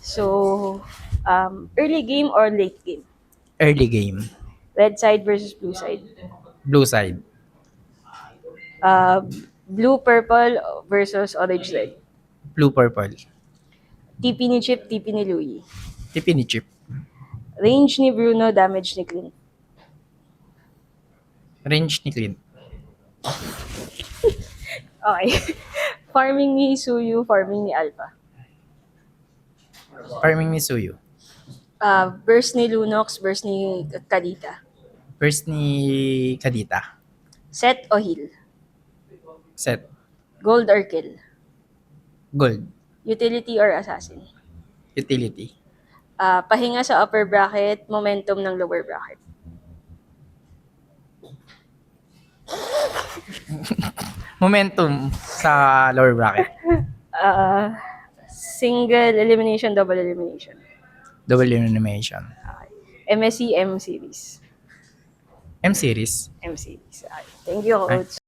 So, early game or late game? Early game. Red side versus blue side. Blue side. Uh, Blue purple versus orange red. Blue purple. TP ni Chip, TP ni Louie. Tipi ni Chip. Range ni Bruno, damage ni Clint. Range ni Clint. Okay. Farming ni Suyu, farming ni Alpha. Farming ni Suyu. Burst ni Lunox, burst ni Kadita. First ni Kadita. Set o heal? Set. Gold or kill? Gold. Utility or assassin? Utility. Pahinga sa upper bracket, momentum ng lower bracket. Momentum sa lower bracket. Single elimination, double elimination. Double elimination. MSC, M series. M series. M series. Okay. Thank you, Ay. coach.